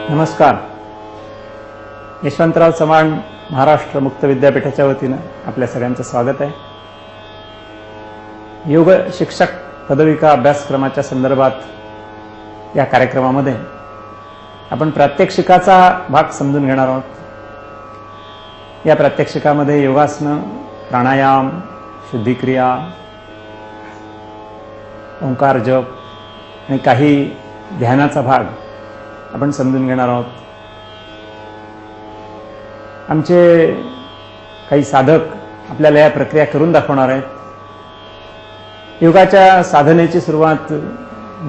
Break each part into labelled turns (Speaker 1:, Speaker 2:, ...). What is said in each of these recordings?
Speaker 1: नमस्कार. यशवंतराव चव्हाण महाराष्ट्र मुक्त विद्यापीठाच्या वतीनं आपल्या सगळ्यांचं स्वागत आहे. योग शिक्षक पदविका अभ्यासक्रमाच्या संदर्भात या कार्यक्रमामध्ये आपण प्रात्यक्षिकाचा भाग समजून घेणार आहोत. या प्रात्यक्षिकामध्ये योगासनं, प्राणायाम, शुद्धिक्रिया, ओंकार जप आणि काही ध्यानाचा भाग आपण समजून घेणार आहोत. आमचे काही साधक आपल्याला या प्रक्रिया करून दाखवणार आहेत. योगाच्या साधनेची सुरुवात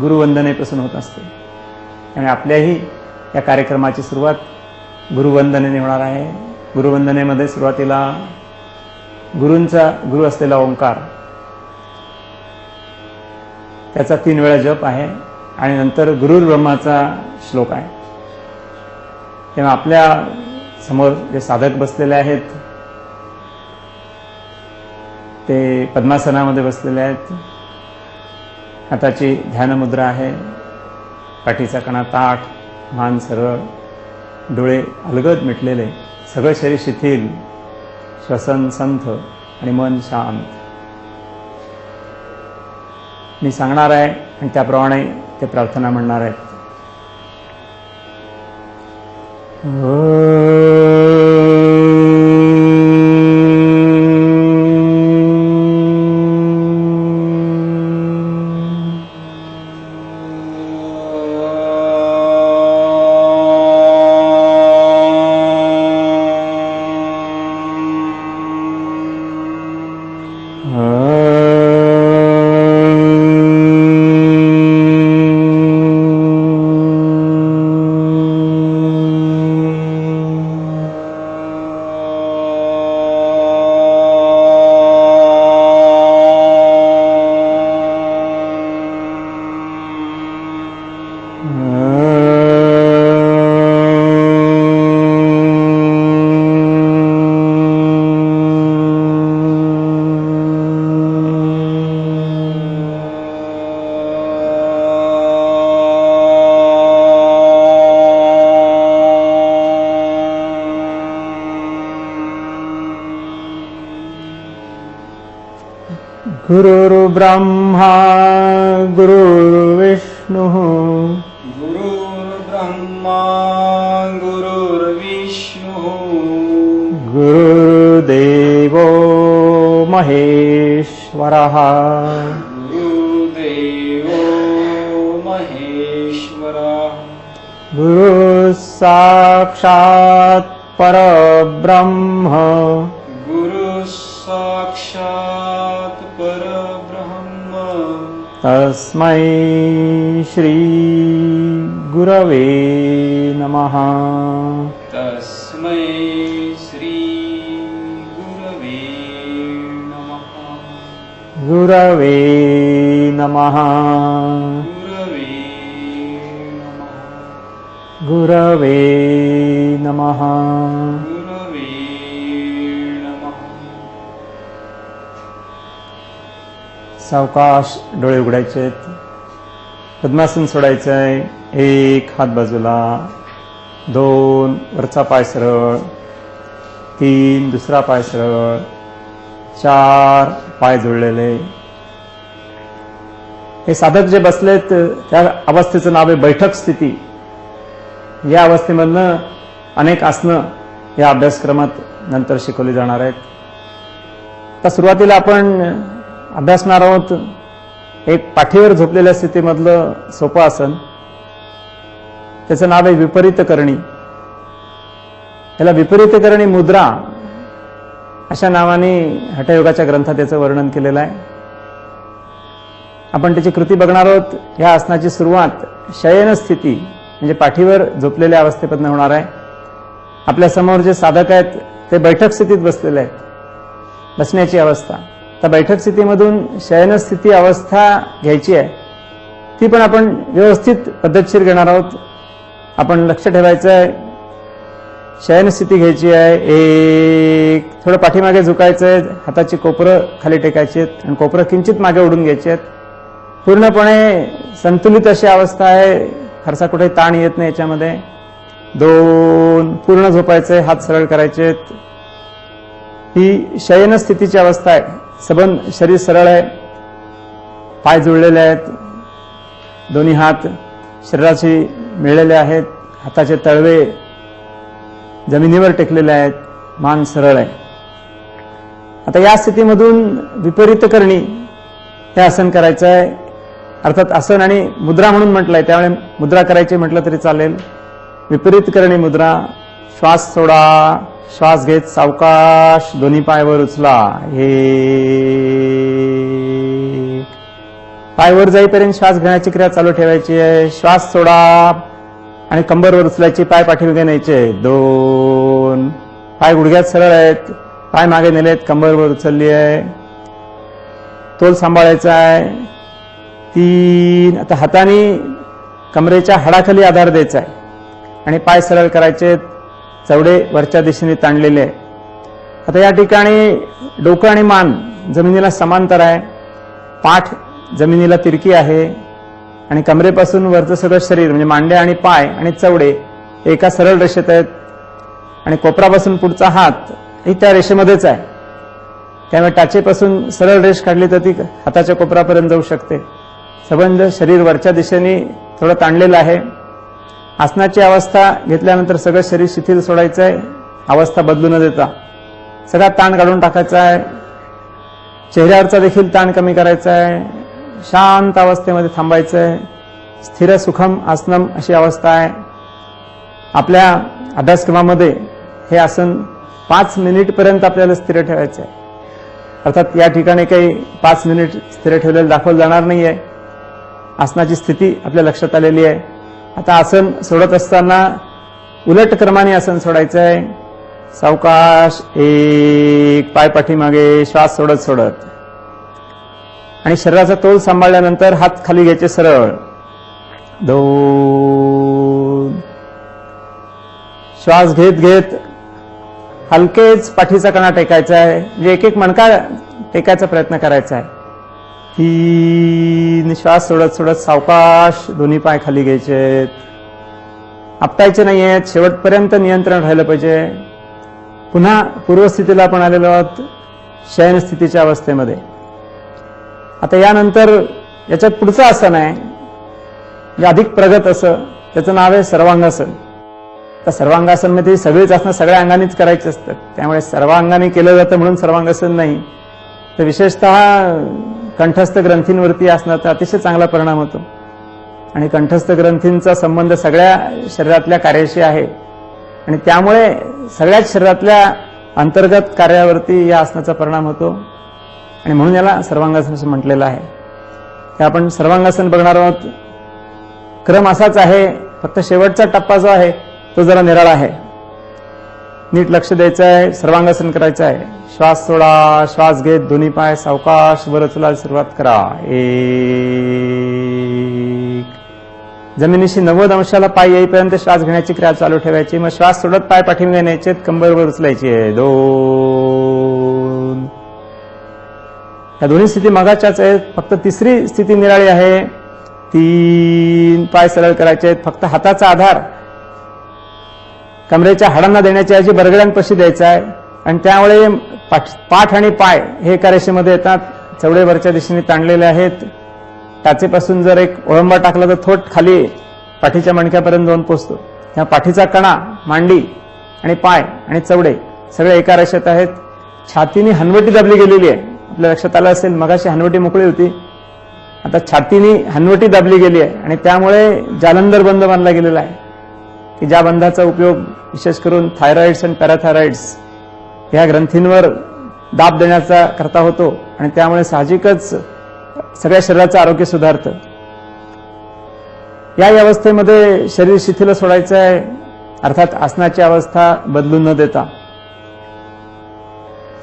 Speaker 1: गुरुवंदनेपासून होत असते आणि आपल्याही या कार्यक्रमाची सुरुवात गुरुवंदनेने होणार आहे. गुरुवंदनेमध्ये सुरुवातीला गुरु असलेला ओंकार, त्याचा 3 वेळा जप आहे आणि नंतर गुरुर्ब्रह्माचा श्लोक आहे. तेव्हा आपल्या समोर जे साधक बसलेले आहेत ते पद्मासनामध्ये बसलेले आहेत. हाताची ध्यान मुद्रा आहे, पाठीचा कणा ताठ, मान सरळ, डोळे अलगद मिटलेले, सगळं शरीर शिथिल, श्वसन संथ आणि मन शांत. मी सांगणार आहे आणि त्याप्रमाणे ते प्रार्थना म्हणणार आहेत. गुरुर्ब्रह्मा गुरुर्विष्णुः
Speaker 2: गुरुर्ब्रह्मा गुरुर्विष्णुः
Speaker 1: गुरुर्देवो महेश्वरः
Speaker 2: गुरुदेवो महेश्वरः
Speaker 1: गुरुः साक्षात् परब्रह्म
Speaker 2: गुरुः साक्षात् परब्रह्म
Speaker 1: तस्मै श्री गुरवे नमः.
Speaker 2: तस्मै श्री गुरवे नमः.
Speaker 1: गुरवे नमः.
Speaker 2: गुरवे नमः.
Speaker 1: गुरवे नमः.
Speaker 2: गुरवे नमः.
Speaker 1: सावकाश डोळे उघडायचे आहेत. पद्मासन सोडायचं आहे. 1 हात बाजूला, 2 वरचा पाय सरळ, 3 दुसरा पाय सरळ, 4 पाय जुळलेले. हे साधक जे बसलेत त्या अवस्थेचं नाव आहे बैठक स्थिती. या अवस्थेमधनं अनेक आसनं या अभ्यासक्रमात नंतर शिकवली जाणार आहेत. तर सुरुवातीला आपण अभ्यासणार आहोत एक पाठीवर झोपलेल्या स्थितीमधलं सोपं आसन. त्याचं नाव आहे विपरीत करणी. याला विपरीत करणी मुद्रा अशा नावाने हठयोगाच्या ग्रंथात त्याचं वर्णन केलेलं आहे. आपण त्याची कृती बघणार आहोत. या आसनाची सुरुवात शयन स्थिती म्हणजे पाठीवर झोपलेल्या अवस्थेपासून होणार आहे. आपल्या समोर जे साधक आहेत ते बैठक स्थितीत बसलेले आहेत. बसण्याची अवस्था. तर बैठक स्थितीमधून शयन स्थिती अवस्था घ्यायची आहे. ती पण आपण व्यवस्थित पद्धतशीर घेणार आहोत. आपण लक्ष ठेवायचं आहे. शयन स्थिती घ्यायची आहे. 1 थोडं पाठीमागे झुकायचं आहे. हाताची कोपरं खाली टेकायची आहेत आणि कोपरं किंचित मागे ओढून घ्यायची आहेत. पूर्णपणे संतुलित अशी अवस्था आहे. फारसा कुठे ताण येत नाही याच्यामध्ये. 2 पूर्ण झोपायचे, हात सरळ करायचे. ही शयन स्थितीची अवस्था आहे. सबंध शरीर सरळ आहे, पाय जुळलेले आहेत, दोन्ही हात शरीराशी मिळलेले आहेत, हाताचे तळवे जमिनीवर टेकलेले आहेत, मान सरळ आहे. आता या स्थितीमधून विपरीत करणी हे आसन करायचं आहे. अर्थात आसन आणि मुद्रा म्हणून म्हटलंय, त्यामुळे मुद्रा करायची म्हटलं तरी चालेल. विपरीत करणी मुद्रा. श्वास सोडा, श्वास घेत सावकाश दोन्ही पायावर उचला. हे पायवर जाईपर्यंत श्वास घेण्याची क्रिया चालू ठेवायची आहे. श्वास सोडा आणि कंबरवर उचलायची, पाय पाठीमागे न्यायचे. 2 पाय गुडघ्यात सरळ आहेत, पाय मागे नेलेत, कंबरवर उचलली आहे. तोल सांभाळायचा आहे. 3 आता हाताने कमरेच्या हाडाखाली आधार द्यायचा आहे आणि पाय सरळ करायचे, चवडे वरच्या दिशेने ताणलेले आहे. आता या ठिकाणी डोकं आणि मान जमिनीला समांतर आहे, पाठ जमिनीला तिरकी आहे आणि कमरेपासून वरचं सगळं शरीर म्हणजे मांड्या आणि पाय आणि चवडे एका सरळ रेषेत आहेत आणि कोपरापासून पुढचा हात ही त्या रेषेमध्येच आहे. त्यामुळे टाचेपासून सरळ रेष काढली तर ती हाताच्या कोपरापर्यंत जाऊ शकते. सबंध शरीर वरच्या दिशेने थोडं ताणलेलं आहे. आसनाची अवस्था घेतल्यानंतर सगळं शरीर शिथिल सोडायचं आहे, अवस्था बदलू न देता सगळा ताण काढून टाकायचा आहे. चेहऱ्यावरचा देखील ताण कमी करायचा आहे. शांत अवस्थेमध्ये थांबायचं आहे. स्थिर सुखम आसनम अशी अवस्था आहे. आपल्या अभ्यासक्रमामध्ये हे आसन 5 मिनिटपर्यंत आपल्याला स्थिर ठेवायचं आहे. अर्थात या ठिकाणी काही 5 मिनिट स्थिर ठेवलेलं दाखवलं जाणार नाही आहे. आसनाची स्थिती आपल्या लक्षात आलेली आहे. आता आसन सोडत असताना उलट क्रमाने आसन सोडायचं आहे. सावकाश 1 पाय पाठीमागे, श्वास सोडत सोडत आणि शरीराचा तोल सांभाळल्यानंतर हात खाली घ्यायचे सरळ. 2 श्वास घेत घेत हलकेच पाठीचा कणा टेकायचा आहे, म्हणजे एक मणका टेकायचा प्रयत्न करायचा आहे. 3 श्वास सोडत सोडत सावकाश दोन्ही पाय खाली घ्यायचे, आपटायचे नाहीयेत, शेवटपर्यंत नियंत्रण राहिलं पाहिजे. पुन्हा पूर्वस्थितीला आपण आलेलो आहोत, शयन स्थितीच्या अवस्थेमध्ये. आता यानंतर याच्यात पुढचं आसन आहे जे अधिक प्रगत असं, त्याचं नाव आहे सर्वांगासन. तर सर्वांगासनमध्ये सगळीच आसनं सगळ्या अंगानेच करायची असतात, त्यामुळे सर्वांगाने केलं जातं म्हणून सर्वांगासन नाही. तर विशेषतः कंठस्थ ग्रंथींवरती आसनाचा अतिशय चांगला परिणाम होतो आणि कंठस्थ ग्रंथींचा संबंध सगळ्या शरीरातल्या कार्याशी आहे आणि त्यामुळे सगळ्याच शरीरातल्या अंतर्गत कार्यावरती या आसनाचा परिणाम होतो आणि म्हणून याला सर्वांगासन असं म्हटलेलं आहे. ते आपण सर्वांगासन बघणार आहोत. क्रम असाच आहे, फक्त शेवटचा टप्पा जो आहे तो जरा निराळा आहे. नीट लक्ष द्यायचं आहे. सर्वांगासन करायचं आहे. श्वास सोडा, श्वास घेत दोन्ही पाय सावकाश वर उचलायला सुरुवात करा. 1 जमिनीशी 90 अंशाला पाय येईपर्यंत श्वास घेण्याची क्रिया चालू ठेवायची. मग श्वास सोडत पाय पाठीमागे न्यायचे, कंबरवर उचलायची आहे. 2 या दोन्ही स्थिती मगाच्याच आहेत, फक्त तिसरी स्थिती निराळी आहे. 3 पाय सरळ करायचे आहेत, फक्त हाताचा आधार कमरेच्या हाडांना देण्याच्या ऐवजी बरगड्यांपाशी द्यायचा आहे आणि त्यामुळे पाठ आणि पाय हे एका रेषेमध्ये येतात. चवडे वरच्या दिशेने ताणलेले आहेत. टाचेपासून जर एक ओळंबा टाकला तर थोट खाली पाठीच्या मणक्यापर्यंत जाऊन पोचतो. ह्या पाठीचा कणा, मांडी आणि पाय आणि चवडे सगळे एका रेषेत आहेत. छातीने हनवटी दाबली गेलेली आहे. आपल्या लक्षात आलं असेल, मगाशी हनवटी मोकळी होती, आता छातीने हनवटी दाबली गेली आहे आणि त्यामुळे जालंधर बंध बांधला गेलेला आहे की ज्या बंधाचा उपयोग विशेष करून थायरॉइड्स आणि पॅराथायरॉइड्स ह्या ग्रंथींवर दाब देण्याचा करता होतो आणि त्यामुळे साहजिकच सगळ्या शरीराचं आरोग्य सुधारतं. या अवस्थेमध्ये शरीर शिथिल सोडायचं आहे, अर्थात आसनाची अवस्था बदलून न देता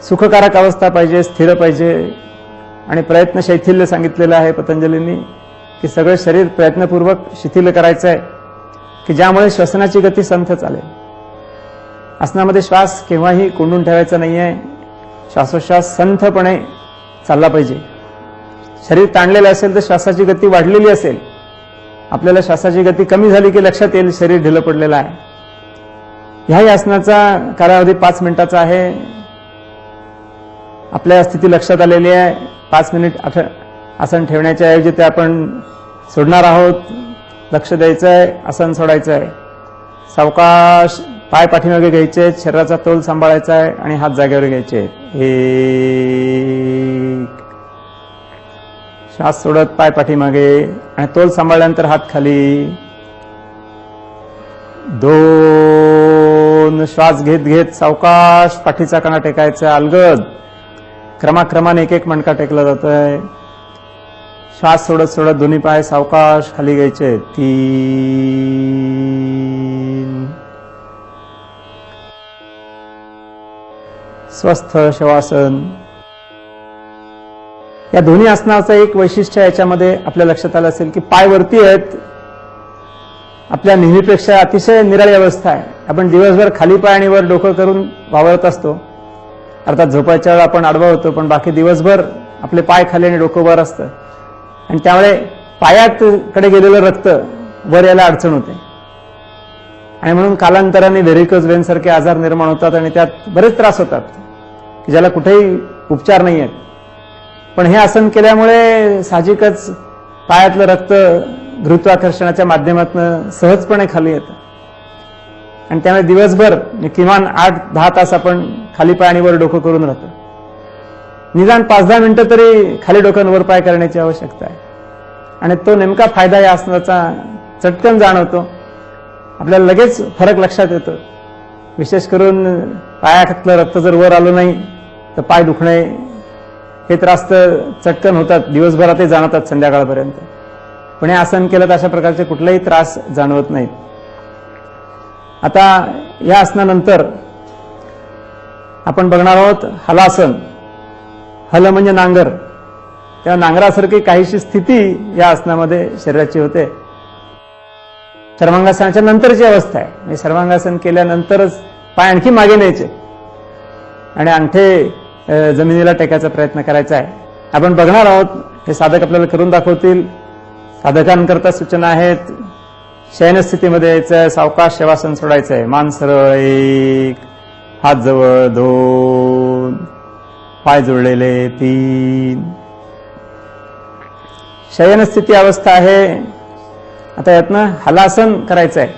Speaker 1: सुखकारक अवस्था पाहिजे, स्थिर पाहिजे आणि प्रयत्न शैथिल्य सांगितलेलं आहे पतंजलींनी की सगळं शरीर प्रयत्नपूर्वक शिथिल करायचं आहे की ज्यामुळे श्वसनाची गती संथ चालेल. आसनामध्ये श्वास केव्हाही कोंडून ठेवायचा नाहीये. श्वासोश्वास संथपणे चालला पाहिजे. शरीर ताणलेलं असेल तर श्वासाची गती वाढलेली असेल. आपल्याला श्वासाची गती कमी झाली की लक्षात येईल शरीर ढिलं पडलेलं आहे. ह्याही आसनाचा कालावधी 5 मिनिटाचा आहे. आपल्या स्थिती लक्षात आलेली आहे. 5 मिनिट आसन ठेवण्याच्या ऐवजी ते आपण सोडणार आहोत. लक्ष द्यायचं आहे, आसन सोडायचं आहे. सावकाश पाय पाठीमागे घ्यायचे आहेत, शरीराचा तोल सांभाळायचा आहे आणि हात जागेवर घ्यायचे आहेत. 1 श्वास सोडत पाय पाठीमागे आणि तोल सांभाळल्यानंतर हात खाली. 2 श्वास घेत घेत सावकाश पाठीचा कणा टेकायचा. अलगद क्रमाक्रमाने एक एक मणका टेकला जातोय. श्वास सोडत सोडत दोन्ही पाय सावकाश खाली घ्यायचे. 3 स्वस्थ शवासन. या दोन्ही आसनाचं एक वैशिष्ट्य याच्यामध्ये आपल्या लक्षात आलं असेल की पाय वरती आहेत. आपल्या नेहमीपेक्षा अतिशय निराळी अवस्था आहे. आपण दिवसभर खाली पाय आणि वर डोकं करून वावरत असतो. अर्थात झोपायच्या वेळा आपण आडवा होतो, पण बाकी दिवसभर आपले पाय खाली आणि डोकं वर असतं आणि त्यामुळे पायाकडे गेलेलं रक्त वर यायला अडचण होते आणि म्हणून कालांतराने व्हेरिकोज वेन सारखे आजार निर्माण होतात आणि त्यात बरेच त्रास होतात की ज्याला कुठेही उपचार नाही आहेत. पण हे आसन केल्यामुळे साहजिकच पायातलं रक्त गुरुत्वाकर्षणाच्या माध्यमातून सहजपणे खाली येतं आणि त्यामुळे दिवसभर किमान 8-10 तास आपण खाली पाय आणि वर डोकं करून राहतो. निदान 5-10 मिनिटं तरी खाली डोकं वर पाय करण्याची आवश्यकता आहे आणि तो नेमका फायदा या आसनाचा चटकन जाणवतो. आपल्याला लगेच फरक लक्षात येतो. विशेष करून पायाखातलं रक्त जर वर आलं नाही तर पाय दुखणे हे त्रास तर चटकन होतात, दिवसभरातही जाणवतात संध्याकाळपर्यंत. पण हे आसन केलं तर अशा प्रकारचे कुठलेही त्रास जाणवत नाहीत. आता या आसनानंतर आपण बघणार आहोत हलासन. हल म्हणजे नांगर. त्या नांगरासारखी काहीशी स्थिती या आसनामध्ये शरीराची होते. सर्वांगासनाच्या नंतरची अवस्था आहे. म्हणजे सर्वांगासन केल्यानंतरच पाय आणखी मागे न्यायचे आणि अंगठे जमिनीला टेकायचा प्रयत्न करायचा आहे. आपण बघणार आहोत. हे साधक आपल्याला करून दाखवतील. साधकांकरता सूचना आहेत. शयनस्थितीमध्ये यायचं, सावकाश शवासन सोडायचं आहे. मान सरळ, 1 हात जवळ, 2 पाय जोडलेले, 3 शयनस्थिती अवस्था आहे. आता यातनं हलासन करायचं आहे.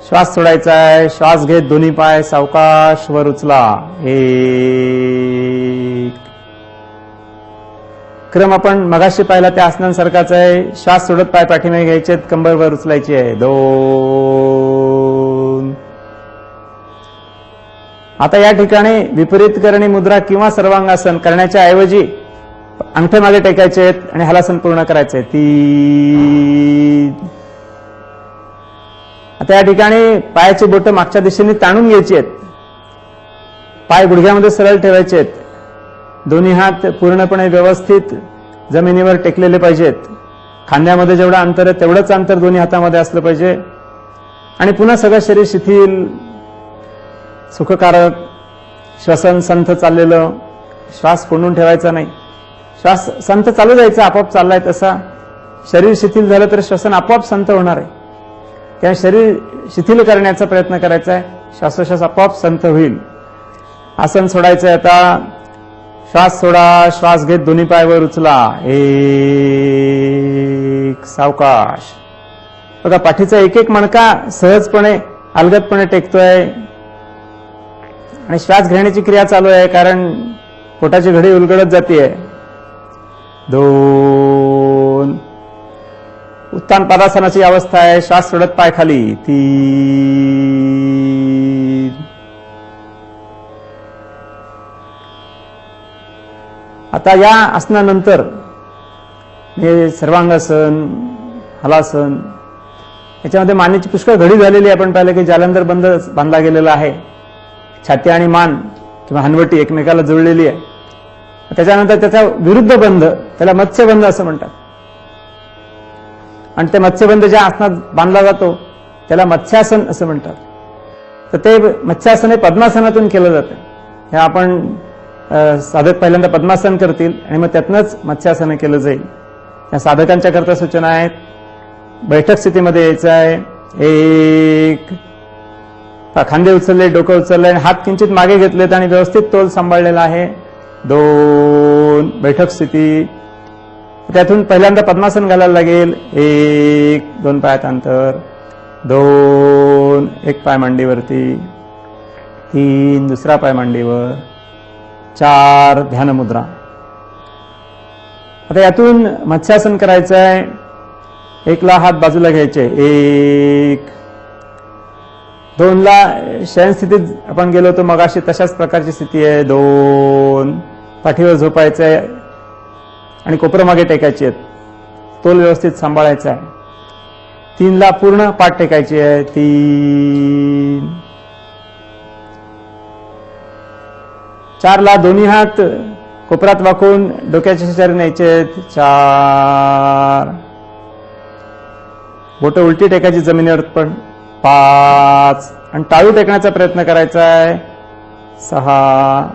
Speaker 1: श्वास सोडायचा आहे. श्वास घेत दोन्ही पाय सावकाश वर उचला. 1 क्रम आपण मगाशी पाहिला त्या आसनांसारखाच आहे. श्वास सोडत पाय पाठीमागे घ्यायचे, कंबर वर उचलायची आहे. 2 आता या ठिकाणी विपरीत करणी मुद्रा किंवा सर्वांगासन करण्याच्या ऐवजी अंगठे मागे टेकायचे आहेत आणि हलासन पूर्ण करायचे. 3 आता या ठिकाणी पायाची बोटं मागच्या दिशेने ताणून घ्यायची आहेत. पाय गुडघ्यामध्ये सरळ ठेवायचे आहेत. दोन्ही हात पूर्णपणे व्यवस्थित जमिनीवर टेकलेले पाहिजेत. खांद्यामध्ये जेवढं अंतर आहे तेवढंच अंतर दोन्ही हातामध्ये असलं पाहिजे आणि पुन्हा सगळं शरीर शिथिल, सुखकारक, श्वसन संथ चाललेलं. श्वास कोंडून ठेवायचा नाही. श्वास संथ चालू जायचा, आपोआप चाललाय तसा. शरीर शिथिल झालं तर श्वसन आपोआप संथ होणार आहे. त्या शरीर शिथिल करण्याचा प्रयत्न करायचा आहे. श्वासोश्वास आपोआप संथ होईल. आसन सोडायचंय. आता श्वास सोडा. श्वास घेत दोन्ही पाय वर उचला. 1 सावकाश. बघा पाठीचा एक एक मणका सहजपणे अलगदपणे टेकतोय आणि श्वास घेण्याची क्रिया चालू आहे कारण पोटाची घडी उलगडत जाते. 2 उत्तान पादासनाची अवस्था आहे. श्वास सोडत पाय खाली. 3 आता या आसनानंतर हे सर्वांगासन, हलासन याच्यामध्ये मानेची पुष्कळ घडी झालेली आहे. आपण पाहिलं की जालंधर बंद बांधला गेलेला आहे. छाती आणि मान किंवा हनवटी एकमेकाला जुळलेली आहे. त्याच्यानंतर त्याचा विरुद्ध बंध, त्याला मत्स्यबंध असं म्हणतात. आणि ते मत्स्यबंध ज्या आसनात बांधला जातो त्याला मत्स्यासन असं म्हणतात. तर ते मत्स्यासन हे पद्मासनातून केलं जातं. हे आपण साधक पहिल्यांदा पद्मासन करतील आणि मग त्यातनंच मत्स्यासन केलं जाईल. या साधकांच्या करता सूचना आहेत. बैठक स्थितीमध्ये यायचं आहे. 1 खांदे उचलले, डोकं उचलले आणि हात किंचित मागे घेतलेत आणि व्यवस्थित तोल सांभाळलेला आहे. 2 बैठक स्थिती. त्यातून पहिल्यांदा पद्मासन घालायला लागेल. 1 2 पायात अंतर, 2 एक पाय मांडीवरती, 3 दुसरा पाय मांडीवर, 4 ध्यान मुद्रा. आता यातून मत्स्यासन करायचं आहे. 1 ला हात बाजूला घ्यायचे, 1 2 ला शयन स्थितीत आपण गेलो होतो मगाशी तशाच प्रकारची स्थिती आहे. 2 पाठीवर झोपायचं आहे आणि कोपरं मागे टेकायची आहेत, तोल व्यवस्थित सांभाळायचा आहे. 3 ला पूर्ण पाठ टेकायची आहे. 3 4 ला दोन्ही हात कोपरात वाकून डोक्याच्या शेजारी न्यायचे आहेत. 4 बोटं उलटी टेकायची जमिनीवर पण. 5 आणि टाळू टेकण्याचा प्रयत्न करायचा आहे. 6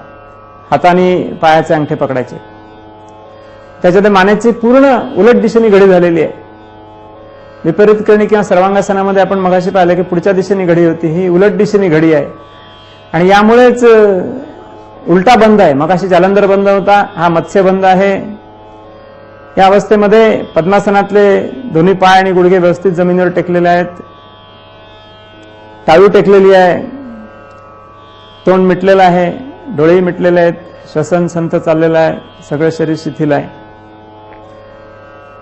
Speaker 1: हाताने पायाचे अंगठे पकडायचे. त्याच्यात मानेची पूर्ण उलट दिशेने घडी झालेली आहे. विपरीत करणी किंवा सर्वांगासनामध्ये आपण मगाशी पाहिलं की पुढच्या दिशेने घडी होती, ही उलट दिशेने घडी आहे आणि यामुळेच उलटा बंद आहे. मगाशी जालंधर बंद होता, हा मत्स्य बंद आहे. या अवस्थेमध्ये पद्मासनातले दोन्ही पाय आणि गुडघे व्यवस्थित जमिनीवर टेकलेले आहेत. टाळू टेकलेली आहे, तोंड मिटलेलं आहे, डोळेही मिटलेले आहेत, श्वसन संथ चाललेलं आहे, सगळं शरीर शिथिल आहे.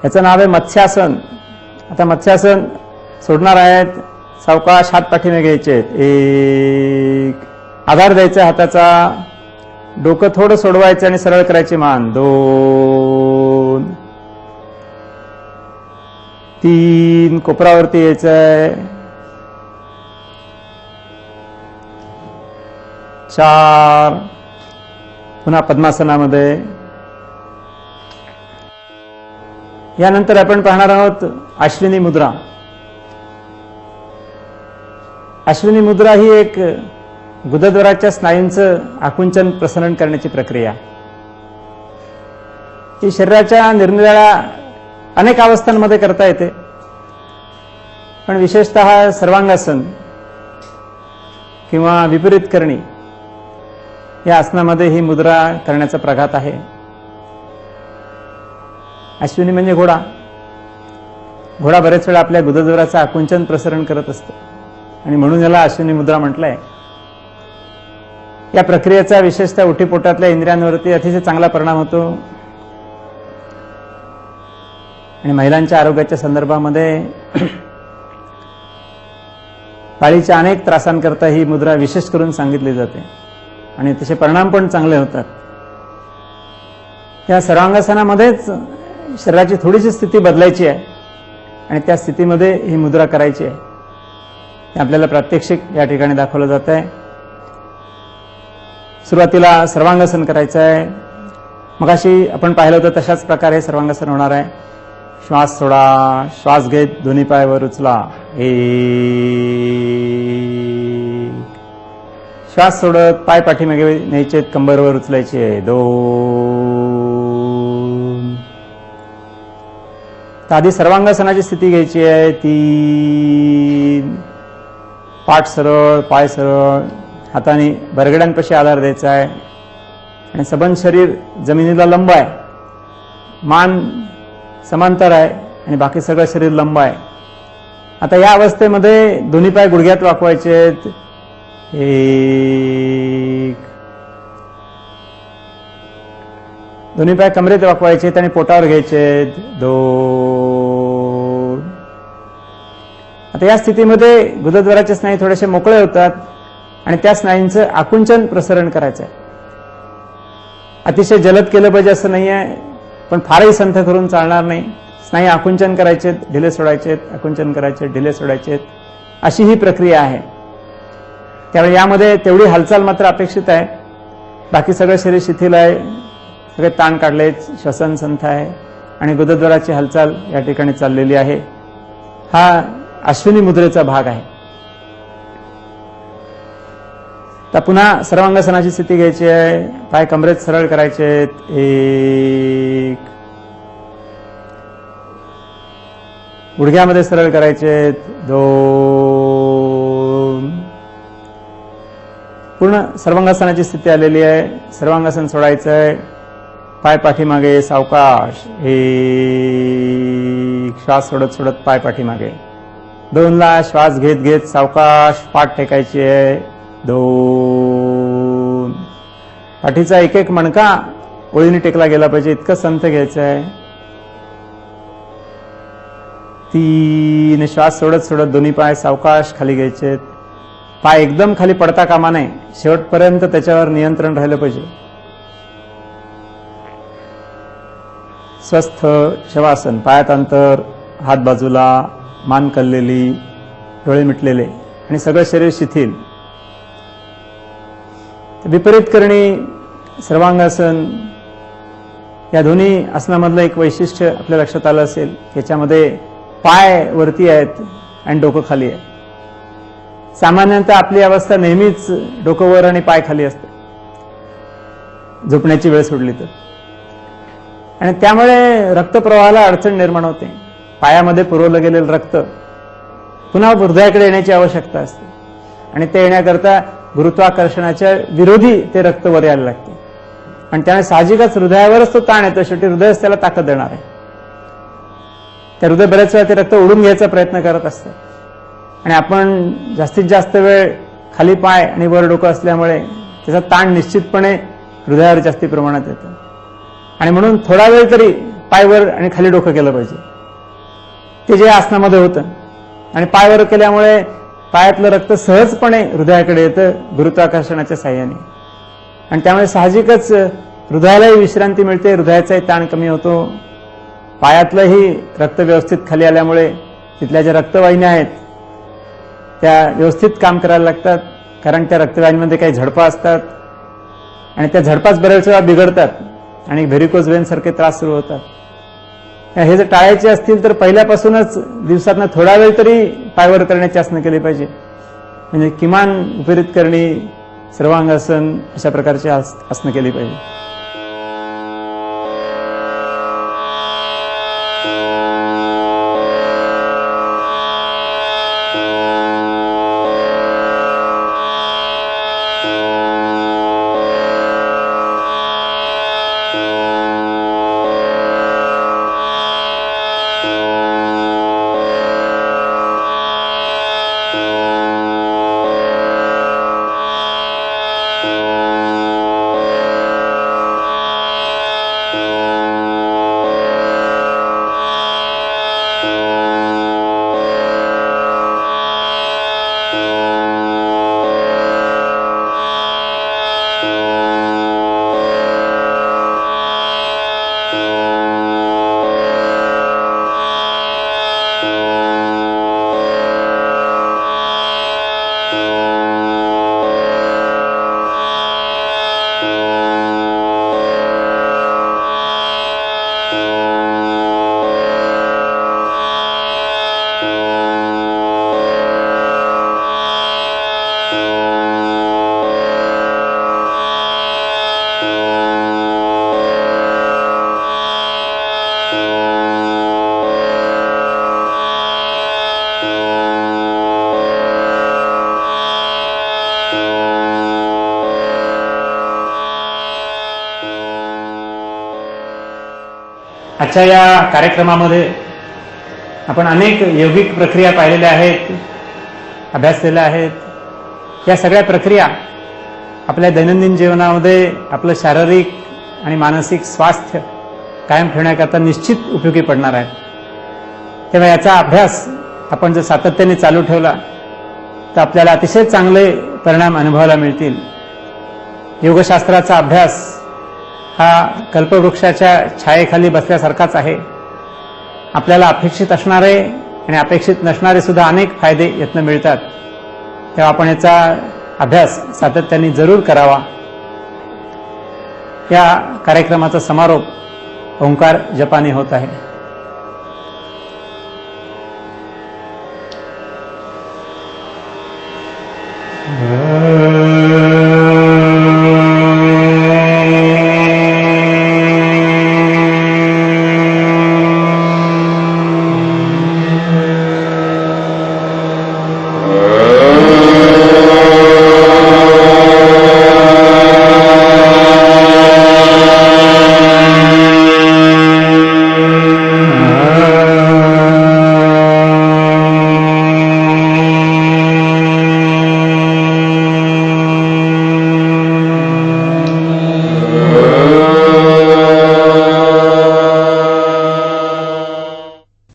Speaker 1: याचं नाव आहे मत्स्यासन. आता मत्स्यासन सोडणार आहेत. सावकाश हात पाठीने घ्यायचे आहेत. 1 आधार द्यायचा हाताचा, डोकं थोडं सोडवायचं आणि सरळ करायची मान. 2 3 कोपरावरती यायचंय. 4 पुन्हा पद्मासनामध्ये. यानंतर आपण पाहणार आहोत अश्विनी मुद्रा. अश्विनी मुद्रा ही एक गुदद्वाराच्या स्नायूंचं आकुंचन प्रसरण करण्याची प्रक्रिया. ही शरीराच्या निरनिराळ्या अनेक अवस्थांमध्ये करता येते, पण विशेषतः सर्वांगासन किंवा विपरीत करणी या आसनामध्ये ही मुद्रा करण्याचा प्रघात आहे. अश्विनी म्हणजे घोडा. घोडा बरेच वेळा आपल्या गुदद्वाराचं आकुंचन प्रसरण करत असतो आणि म्हणून याला अश्विनी मुद्रा म्हटलंय. या प्रक्रियेचा विशेषतः ओटीपोटातल्या इंद्रियांवरती अतिशय चांगला परिणाम होतो आणि महिलांच्या आरोग्याच्या संदर्भामध्ये पाळीच्या अनेक त्रासांकरता ही मुद्रा विशेष करून सांगितली जाते आणि त्याचे परिणाम पण चांगले होतात. त्या सर्वांगासनामध्येच शरीराची थोडीशी स्थिती बदलायची आहे आणि त्या स्थितीमध्ये ही मुद्रा करायची आहे. हे आपल्याला प्रात्यक्षिक या ठिकाणी दाखवलं जात आहे. सुरुवातीला सर्वांगासन करायचं आहे. मगाशी आपण पाहिलं होतं तशाच प्रकारे सर्वांगासन होणार आहे. श्वास सोडा, श्वास घेत दोन्ही पाय वर उचला. 1 श्वास सोडत पाय पाठीमागे न्यायचे, कंबरवर उचलायचे. 2 तर आधी सर्वांगासनाची स्थिती घ्यायची आहे. 3 पाठ सरळ, पाय सरळ, हाताने बरगड्यांपाशी आधार द्यायचा आहे आणि सबंध शरीर जमिनीला लंब आहे, मान समांतर आहे आणि बाकी सगळं शरीर लंब आहे. आता या अवस्थेमध्ये दोन्ही पाय गुडघ्यात वाकवायचे आहेत. 1 दोन्ही पाय कमरेत वाकवायचे आहेत आणि पोटावर घ्यायचे आहेत. 2 आता या स्थितीमध्ये गुदद्वाराचे स्नायू थोडेसे मोकळे होतात आणि त्या स्नायूंचं आकुंचन प्रसरण करायचं आहे. अतिशय जलद केलं पाहिजे असं नाही आहे, पण फारही संथ करून चालणार नाही. स्नायू आकुंचन करायचे, ढिले सोडायचे, आकुंचन करायचे, ढिले सोडायचे, अशी ही प्रक्रिया आहे. त्यामुळे यामध्ये तेवढी हालचाल मात्र अपेक्षित आहे. बाकी सगळं शरीर शिथिल आहे, सगळे ताण काढले, श्वसन संथ आहे आणि गुदद्वाराची हालचाल या ठिकाणी चाललेली आहे. हा अश्विनी मुद्रेचा भाग आहे. तर पुन्हा सर्वांगासनाची स्थिती घ्यायची आहे. पाय कमरेत सरळ करायचे आहेत. 1 गुडघ्यामध्ये सरळ करायचे आहेत. 2 पूर्ण सर्वांगासनाची स्थिती आलेली आहे. सर्वांगासन सोडायचं आहे. पाय पाठीमागे सावकाश. एक श्वास सोडत सोडत पाय पाठीमागे. 2 ला श्वास घेत घेत सावकाश पाठ टेकायची आहे. 2. पाठीचा एक एक मणका ओळीने टेकला गेला पाहिजे इतकं संथ घ्यायचं आहे. 3 श्वास सोडत सोडत दोन्ही पाय सावकाश खाली घ्यायचे. पाय एकदम खाली पडता कामा नये. शेवटपर्यंत त्याच्यावर नियंत्रण राहिलं पाहिजे. स्वस्थ शवासन. पायात अंतर, हात बाजूला, मान कललेली, डोळे मिटलेले आणि सगळं शरीर शिथिल. विपरीत करणी, सर्वांगासन या दोन्ही आसनामधलं एक वैशिष्ट्य आपल्या लक्षात आलं असेल. याच्यामध्ये पाय वरती आहेत आणि डोकं खाली आहे. सामान्यतः आपली अवस्था नेहमीच डोकं वर आणि पाय खाली असते झोपण्याची वेळ सोडली तर. आणि त्यामुळे रक्तप्रवाहाला अडचण निर्माण होते. पायामध्ये पुरवलं गेलेलं रक्त पुन्हा हृदयाकडे येण्याची आवश्यकता असते आणि ते येण्याकरता गुरुत्वाकर्षणाच्या विरोधी ते रक्त वर यायला लागते आणि त्यामुळे साहजिकच हृदयावरच तो ताण येतो. शेवटी हृदयच त्याला ताकद देणार आहे. त्या हृदय बऱ्याच वेळा ते रक्त ओढून घ्यायचा प्रयत्न करत असतं आणि आपण जास्तीत जास्त वेळ खाली पाय आणि वर डोकं असल्यामुळे त्याचा ताण निश्चितपणे हृदयावर जास्ती प्रमाणात येतो. आणि म्हणून थोडा वेळ तरी पाय वर आणि खाली डोकं केलं पाहिजे. ते जे आसनामध्ये होतं आणि पाय वर केल्यामुळे पायातलं रक्त सहजपणे हृदयाकडे येतं गुरुत्वाकर्षणाच्या साह्याने आणि त्यामुळे साहजिकच हृदयालाही विश्रांती मिळते. हृदयाचाही ताण कमी होतो. पायातलंही रक्त व्यवस्थित खाली आल्यामुळे तिथल्या ज्या रक्तवाहिन्या आहेत त्या व्यवस्थित काम करायला लागतात. कारण त्या रक्तवाहिन्यांमध्ये काही झडपा असतात आणि त्या झडपाच बऱ्याच वेळा बिघडतात आणि व्हेरिकोज वेन सारखे त्रास सुरू होतात. हे जर टाळायचे असतील तर पहिल्यापासूनच दिवसातनं थोडा वेळ तरी पायवर करण्याची आसनं केली पाहिजे. म्हणजे किमान विपरीत करणी, सर्वांगासन अशा प्रकारची आसनं केली पाहिजे. आजच्या या कार्यक्रमामध्ये आपण अनेक योगिक प्रक्रिया पाहिलेल्या आहेत, अभ्यासलेल्या आहेत. या सगळ्या प्रक्रिया आपल्या दैनंदिन जीवनामध्ये आपलं शारीरिक आणि मानसिक स्वास्थ्य कायम ठेवण्याकरता निश्चित उपयोगी पडणार आहेत. तेव्हा याचा अभ्यास आपण जर सातत्याने चालू ठेवला तर आपल्याला अतिशय चांगले परिणाम अनुभवायला मिळतील. योगशास्त्राचा अभ्यास हा कल्पवृक्षाच्या छायेखाली बसल्यासारखाच आहे. आपल्याला अपेक्षित असणारे आणि अपेक्षित नसणारे सुद्धा अनेक फायदे यातनं मिळतात. तेव्हा आपण याचा अभ्यास सातत्याने जरूर करावा. या कार्यक्रमाचा समारोप ओंकार जपाने होत आहे.
Speaker 2: Oh